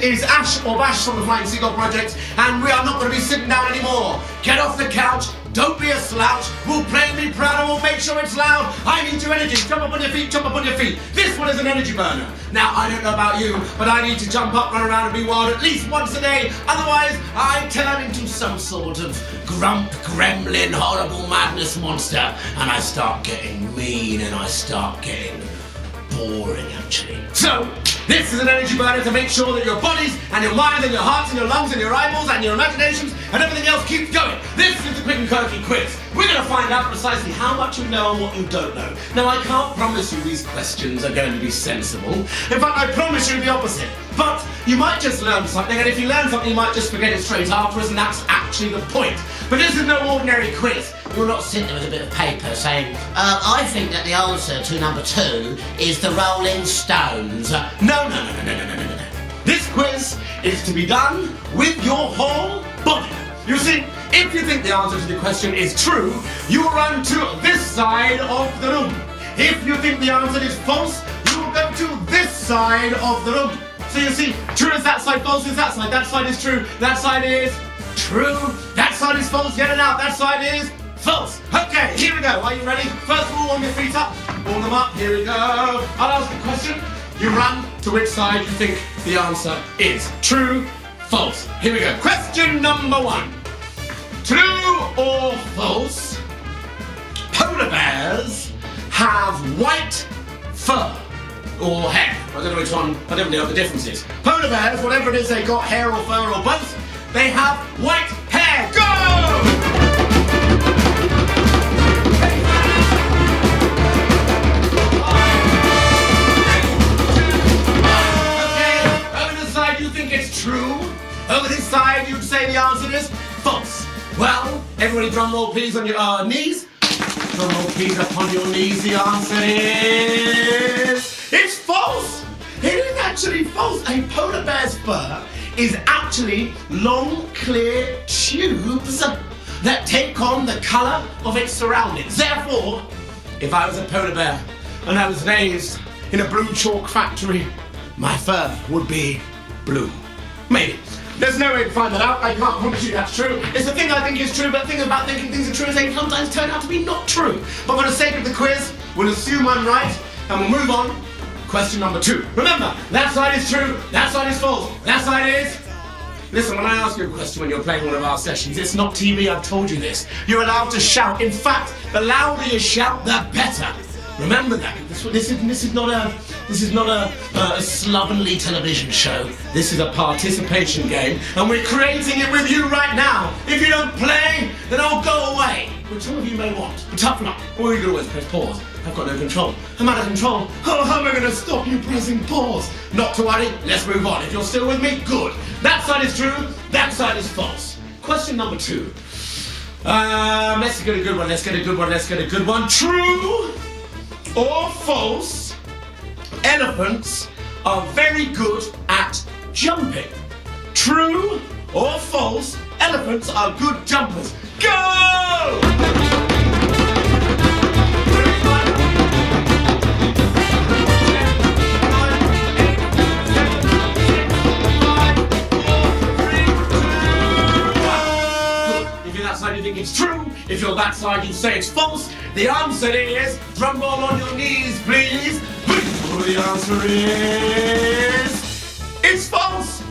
is Ash or Bash from the Flying Seagull Project, and we are not going to be sitting down anymore. Get off the couch, don't be a slouch, we'll play and be proud and we'll make sure it's loud. I need your energy, jump up on your feet, jump up on your feet. This one is an energy burner. Now, I don't know about you, but I need to jump up, run around and be wild at least once a day, otherwise I turn into some sort of grump, gremlin, horrible madness monster, and I start getting mean and I start getting boring, actually. So, this is an energy burner to make sure that your bodies and your minds and your hearts and your lungs and your eyeballs and your imaginations and everything else keeps going. This is the Quick and Quirky Quiz. We're going to find out precisely how much you know and what you don't know. Now, I can't promise you these questions are going to be sensible. In fact, I promise you the opposite. But you might just learn something, and if you learn something, you might just forget it straight afterwards, and that's actually the point. But this is no ordinary quiz. You're not sitting there with a bit of paper saying, I think that the answer to number 2 is the Rolling Stones. No. This quiz is to be done with your whole body. You see, if you think the answer to the question is true, you will run to this side of the room. If you think the answer is false, you will go to this side of the room. So you see, true is that side, false is that side. That side is true, that side is true. That side is false, get it out. That side is false. Okay, here we go. Are you ready? First of all, warm your feet up. Warm them up. Here we go. I'll ask a question. You run to which side you think the answer is. True, false. Here we go. Question number 1. True or false? Polar bears have white fur or hair. I don't know which one. I don't know what the difference is. Polar bears, whatever it is they got, hair or fur or both, they have white hair. Go! True. Over this side, you'd say the answer is false. Well, everybody drum roll please on your knees. Drum roll please upon your knees. The answer is... it's false. It is actually false. A polar bear's fur is actually long, clear tubes that take on the colour of its surroundings. Therefore, if I was a polar bear and I was raised in a blue chalk factory, my fur would be blue. Maybe. There's no way to find that out. I can't promise you that's true. It's the thing I think is true, but the thing about thinking things are true is they sometimes turn out to be not true. But for the sake of the quiz, we'll assume I'm right, and we'll move on. Question number 2. Remember, that side is true, that side is false, that side is... Listen, when I ask you a question when you're playing one of our sessions, it's not TV, I've told you this. You're allowed to shout. In fact, the louder you shout, the better. Remember that. This is not a slovenly television show. This is a participation game, and we're creating it with you right now. If you don't play, then I'll go away, which some of you may want. But toughen up, or you can always press pause. I've got no control. I'm out of control. Oh, how am I going to stop you pressing pause? Not to worry, let's move on. If you're still with me, good. That side is true, that side is false. Question number 2. Let's get a good one. True or false, elephants are very good at jumping. True or false, elephants are good jumpers. Go! 3, 2, 1. If you're that side, you think it's true. If you're that side, you say it's false. The answer is, drum roll on your knees, please. The answer is, it's false.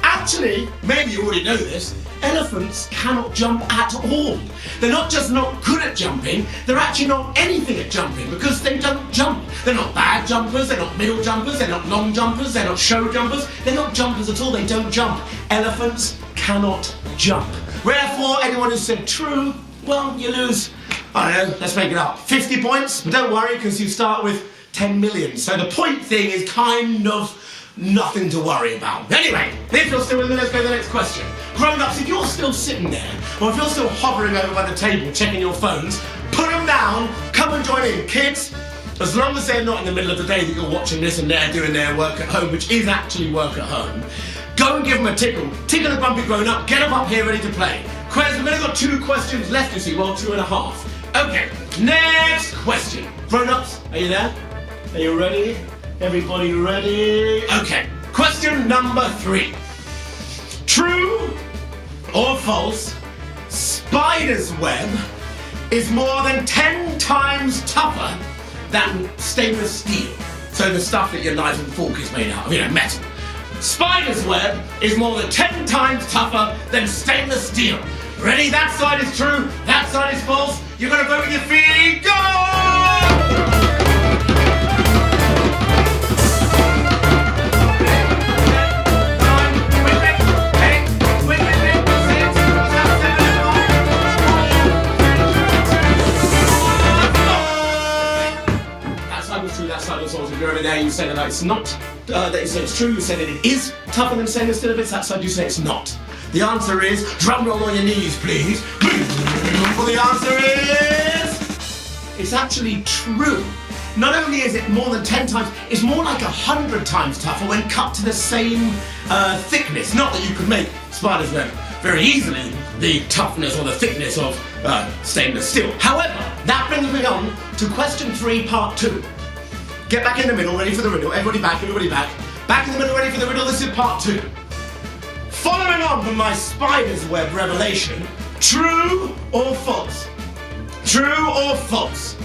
Actually, maybe you already know this, elephants cannot jump at all. They're not just not good at jumping, they're actually not anything at jumping because they don't jump. They're not bad jumpers, they're not middle jumpers, they're not long jumpers, they're not show jumpers, they're not jumpers at all, they don't jump. Elephants cannot jump. Wherefore, anyone who said true, well, you lose, I don't know, let's make it up, 50 points, but don't worry because you start with 10 million. So the point thing is kind of nothing to worry about. Anyway, if you're still with me, let's go to the next question. Grown-ups, if you're still sitting there, or if you're still hovering over by the table checking your phones, put them down, come and join in. Kids, as long as they're not in the middle of the day that you're watching this and they're doing their work at home, which is actually work at home, go and give them a tickle. Tickle a grumpy grown-up, get them up here ready to play. Quiz, we've only got 2 questions left, you see, well, 2.5. Okay, next question. Grown-ups, are you there? Are you ready? Everybody ready? Okay, question Question number 3. True or false, spider's web is more than 10 times tougher than stainless steel. So the stuff that your knife and fork is made out of, metal. Spider's web is more than 10 times tougher than stainless steel. Ready? That side is true, that side is false. You're gonna vote with your feet. Go! That side was false. If you're over there, you say that it's not, that you say it's true, you say that it is tougher than stainless steel. If it's that side, you say it's not. The answer is, drum roll on your knees, please. Well, the answer is, it's actually true. Not only is it more than 10 times, it's more like 100 times tougher when cut to the same thickness. Not that you could make spider's web very easily the toughness or the thickness of stainless steel. However, that brings me on to question 3, part 2. Get back in the middle, ready for the riddle. Everybody back, everybody back. Back in the middle, ready for the riddle. This is part 2. Following on from my spider's web revelation, true or false? True or false?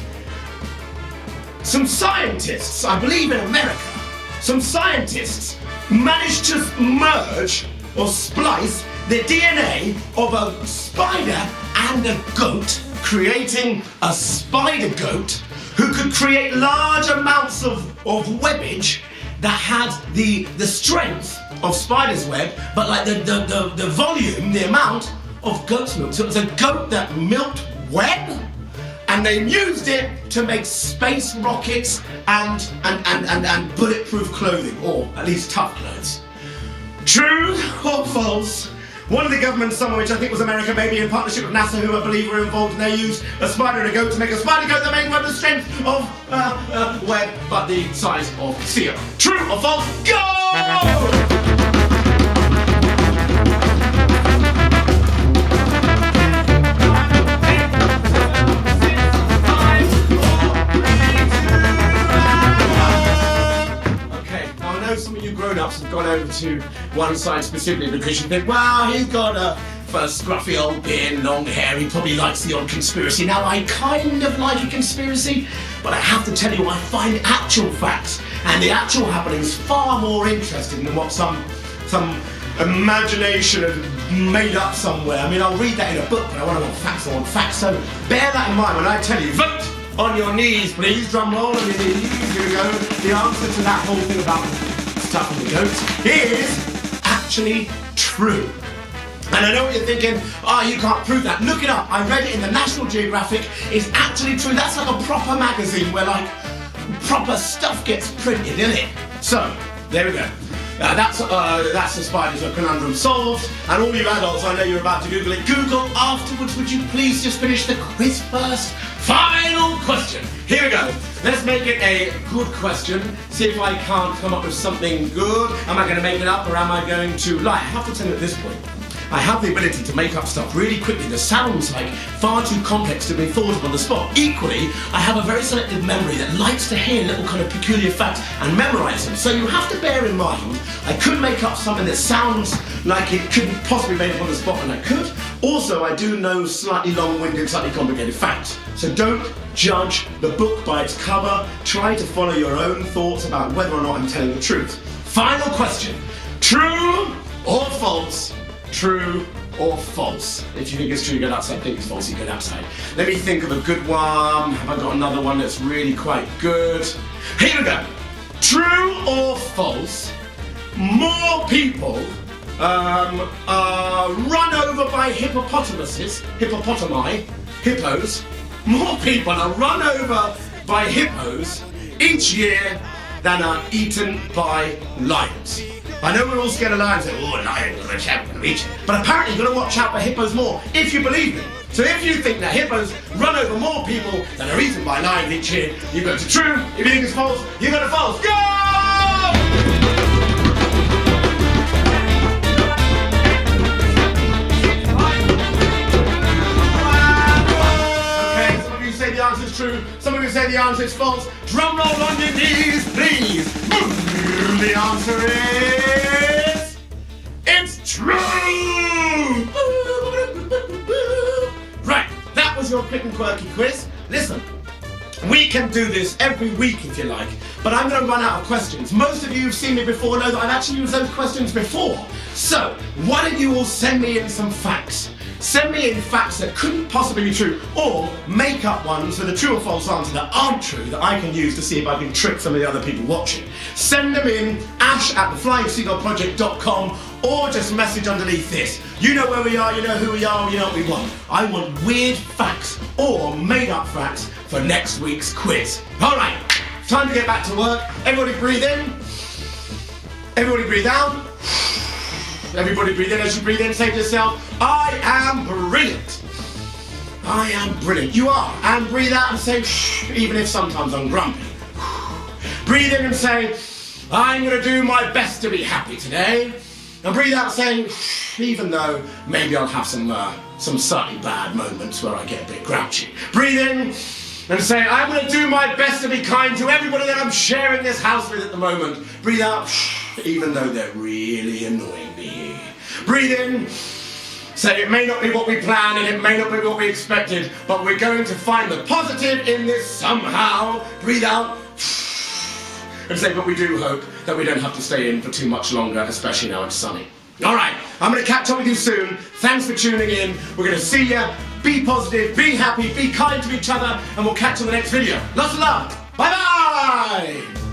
Some scientists, I believe in America, some scientists managed to merge or splice the DNA of a spider and a goat, creating a spider goat who could create large amounts of webbage that had the strength of spider's web, but like the volume, the amount of goat's milk. So it was a goat that milked web, and they used it to make space rockets and bulletproof clothing, or at least tough clothes. True or false? One of the governments, some of which I think was America, maybe in partnership with NASA, who I believe were involved, and they used a spider and a goat to make a spider goat that made web the strength of web, but the size of steel. True or false? Go! Some of you grown-ups have gone over to one side specifically because you think, well, he's got a scruffy old beard, long hair, he probably likes the odd conspiracy. Now, I kind of like a conspiracy, but I have to tell you, I find actual facts and the actual happenings far more interesting than what some imagination has made up somewhere. I mean, I'll read that in a book, but I want facts. I want facts. So bear that in mind when I tell you, vote on your knees, please. Drum roll on your knees. Here we go. The answer to that whole thing about stuff in the goats is actually true. And I know what you're thinking, you can't prove that. Look it up. I read it in the National Geographic. It's actually true. That's like a proper magazine where like proper stuff gets printed, isn't it? So, there we go. That's the spider's web conundrum solved. And all you adults, I know you're about to Google it. Google afterwards. Would you please just finish the quiz first? Final question. Here we go. Let's make it a good question. See if I can't come up with something good. Am I going to make it up or am I going to lie? I have to tell you at this point, I have the ability to make up stuff really quickly that sounds like far too complex to be thought of on the spot. Equally, I have a very selective memory that likes to hear little kind of peculiar facts and memorize them. So you have to bear in mind, I could make up something that sounds like it couldn't possibly be made up on the spot, and I could. Also, I do know slightly long-winded, slightly complicated facts. So don't judge the book by its cover. Try to follow your own thoughts about whether or not I'm telling the truth. Final question. True or false? True or false? If you think it's true, you go outside. Think it's false, you go outside. Let me think of a good one. Have I got another one that's really quite good? Here we go. True or false? More people are run over by hippos. More people are run over by hippos each year than are eaten by lions. I know we're all scared of lions, oh, lions, I'm going to reach it. But apparently you've got to watch out for hippos more, if you believe me. So if you think that hippos run over more people than are eaten by lions each year, you go to true. If you think it's false, you go to false. Go! Okay, some of you say the answer is true, some of you say the answer is false. Drum roll on your knees, please. The answer is true. Right, that was your quick and quirky quiz. Listen, we can do this every week if you like, but I'm going to run out of questions. Most of you who've seen me before know that I've actually used those questions before. So, why don't you all send me in some facts? Send me in facts that couldn't possibly be true, or make up ones with a true or false answer that aren't true that I can use to see if I can trick some of the other people watching. Send them in, ash@theflyingseagullproject.com, or just message underneath this. You know where we are, you know who we are, you know what we want. I want weird facts or made up facts for next week's quiz. All right, time to get back to work. Everybody breathe in. Everybody breathe out. Everybody breathe in. As you breathe in, say to yourself, I am brilliant. I am brilliant. You are. And breathe out and say, shh, even if sometimes I'm grumpy. Breathe in and say, I'm going to do my best to be happy today. And breathe out saying, shh, even though maybe I'll have some slightly bad moments where I get a bit grouchy. Breathe in and say, I'm going to do my best to be kind to everybody that I'm sharing this house with at the moment. Breathe out, shh, even though they're really annoying me. Breathe in, say it may not be what we planned and it may not be what we expected, but we're going to find the positive in this somehow. Breathe out, and say, but we do hope that we don't have to stay in for too much longer, especially now it's sunny. All right, I'm going to catch up with you soon. Thanks for tuning in. We're going to see you. Be positive, be happy, be kind to each other, and we'll catch you in the next video. Lots of love. Bye-bye.